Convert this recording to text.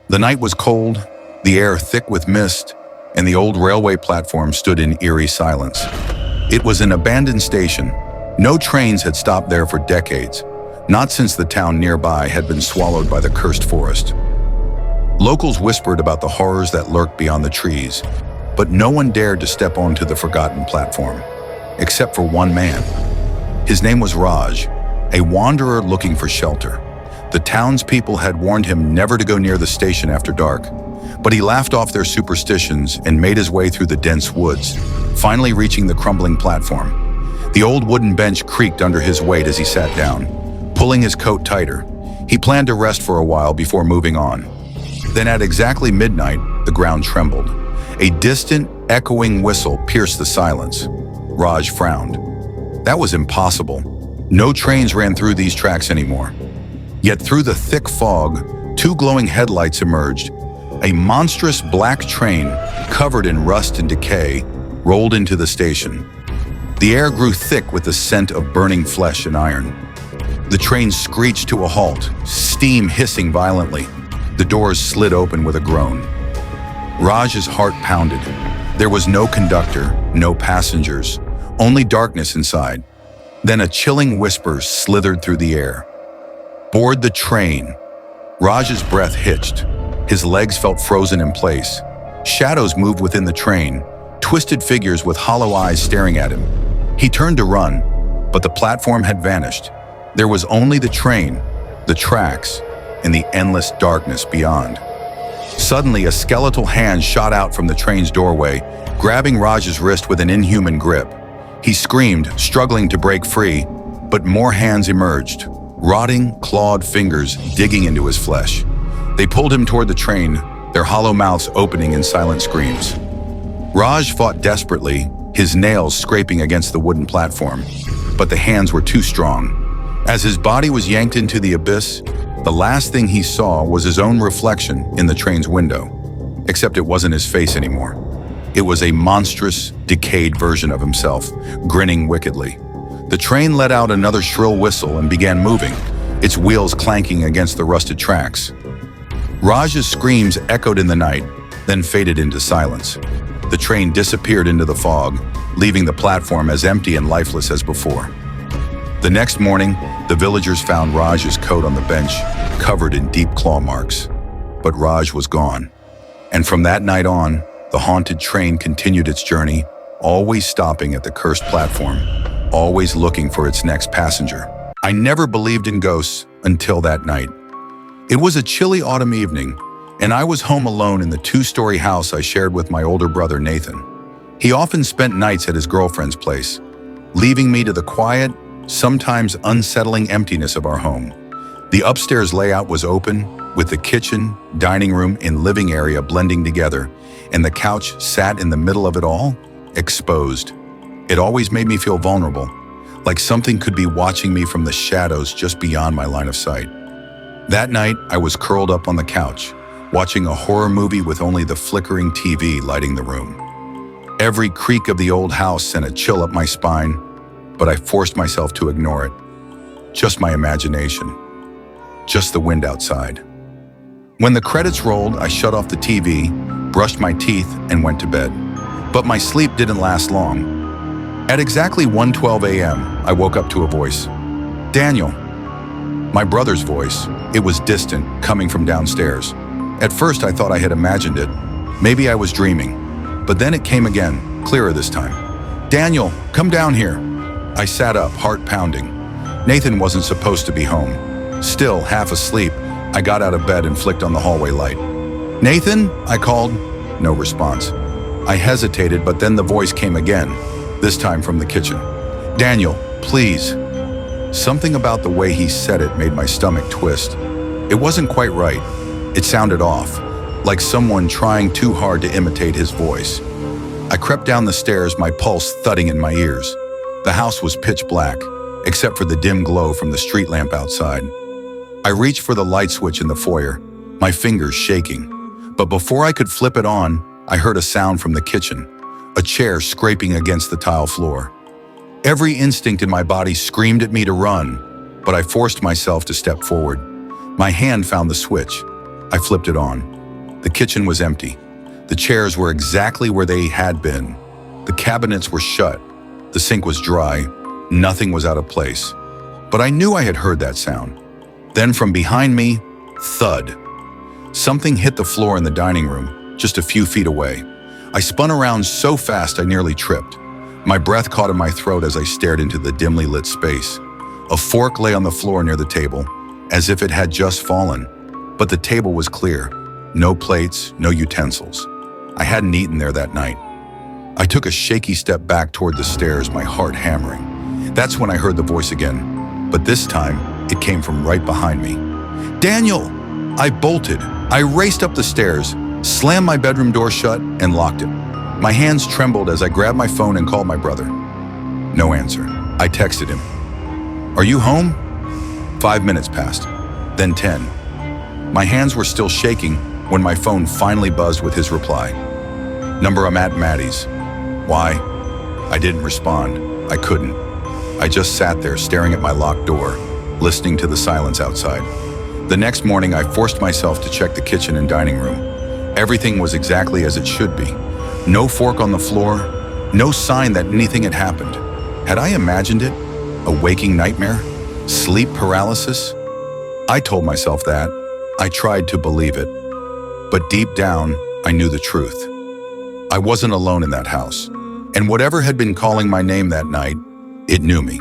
The night was cold, the air thick with mist, and the old railway platform stood in eerie silence. It was an abandoned station. No trains had stopped there for decades, not since the town nearby had been swallowed by the cursed forest. Locals whispered about the horrors that lurked beyond the trees, but no one dared to step onto the forgotten platform, except for one man. His name was Raj, a wanderer looking for shelter. The townspeople had warned him never to go near the station after dark, but he laughed off their superstitions and made his way through the dense woods, finally reaching the crumbling platform. The old wooden bench creaked under his weight as he sat down, pulling his coat tighter. He planned to rest for a while before moving on. Then at exactly midnight, the ground trembled. A distant, echoing whistle pierced the silence. Raj frowned. That was impossible. No trains ran through these tracks anymore. Yet through the thick fog, two glowing headlights emerged. A monstrous black train, covered in rust and decay, rolled into the station. The air grew thick with the scent of burning flesh and iron. The train screeched to a halt, steam hissing violently. The doors slid open with a groan. Raj's heart pounded. There was no conductor, no passengers, only darkness inside. Then a chilling whisper slithered through the air. Board the train. Raj's breath hitched. His legs felt frozen in place. Shadows moved within the train, twisted figures with hollow eyes staring at him. He turned to run, but the platform had vanished. There was only the train, the tracks, and the endless darkness beyond. Suddenly, a skeletal hand shot out from the train's doorway, grabbing Raj's wrist with an inhuman grip. He screamed, struggling to break free, but more hands emerged, rotting, clawed fingers digging into his flesh. They pulled him toward the train, their hollow mouths opening in silent screams. Raj fought desperately, his nails scraping against the wooden platform, but the hands were too strong. As his body was yanked into the abyss, the last thing he saw was his own reflection in the train's window, except it wasn't his face anymore. It was a monstrous, decayed version of himself, grinning wickedly. The train let out another shrill whistle and began moving, its wheels clanking against the rusted tracks. Raj's screams echoed in the night, then faded into silence. The train disappeared into the fog, leaving the platform as empty and lifeless as before. The next morning, the villagers found Raj's coat on the bench, covered in deep claw marks. But Raj was gone. And from that night on, the haunted train continued its journey, always stopping at the cursed platform, always looking for its next passenger. I never believed in ghosts until that night. It was a chilly autumn evening, and I was home alone in the two-story house I shared with my older brother Nathan. He often spent nights at his girlfriend's place, leaving me to the quiet, sometimes unsettling emptiness of our home. The upstairs layout was open, with the kitchen, dining room, and living area blending together, and the couch sat in the middle of it all, exposed. It always made me feel vulnerable, like something could be watching me from the shadows just beyond my line of sight. That night, I was curled up on the couch, watching a horror movie with only the flickering TV lighting the room. Every creak of the old house sent a chill up my spine, but I forced myself to ignore it. Just my imagination. Just the wind outside. When the credits rolled, I shut off the TV, brushed my teeth, and went to bed. But my sleep didn't last long. At exactly 1:12 a.m., I woke up to a voice. Daniel. My brother's voice. It was distant, coming from downstairs. At first, I thought I had imagined it. Maybe I was dreaming. But then it came again, clearer this time. Daniel, come down here. I sat up, heart pounding. Nathan wasn't supposed to be home. Still, half asleep, I got out of bed and flicked on the hallway light. Nathan? I called. No response. I hesitated, but then the voice came again, this time from the kitchen. Daniel, please. Something about the way he said it made my stomach twist. It wasn't quite right. It sounded off, like someone trying too hard to imitate his voice. I crept down the stairs, my pulse thudding in my ears. The house was pitch black, except for the dim glow from the street lamp outside. I reached for the light switch in the foyer, my fingers shaking. But before I could flip it on, I heard a sound from the kitchen, a chair scraping against the tile floor. Every instinct in my body screamed at me to run, but I forced myself to step forward. My hand found the switch. I flipped it on. The kitchen was empty. The chairs were exactly where they had been. The cabinets were shut. The sink was dry. Nothing was out of place. But I knew I had heard that sound. Then from behind me, thud. Something hit the floor in the dining room, just a few feet away. I spun around so fast I nearly tripped. My breath caught in my throat as I stared into the dimly lit space. A fork lay on the floor near the table, as if it had just fallen. But the table was clear. No plates, no utensils. I hadn't eaten there that night. I took a shaky step back toward the stairs, my heart hammering. That's when I heard the voice again, but this time it came from right behind me. "Daniel!" I bolted. I raced up the stairs, slammed my bedroom door shut, and locked it. My hands trembled as I grabbed my phone and called my brother. No answer. I texted him. "Are you home?" 5 minutes passed, then 10. My hands were still shaking when my phone finally buzzed with his reply. "Number, I'm at Maddie's." Why? I didn't respond. I couldn't. I just sat there staring at my locked door, listening to the silence outside. The next morning, I forced myself to check the kitchen and dining room. Everything was exactly as it should be. No fork on the floor, no sign that anything had happened. Had I imagined it? A waking nightmare? Sleep paralysis? I told myself that. I tried to believe it. But deep down, I knew the truth. I wasn't alone in that house. And whatever had been calling my name that night, it knew me.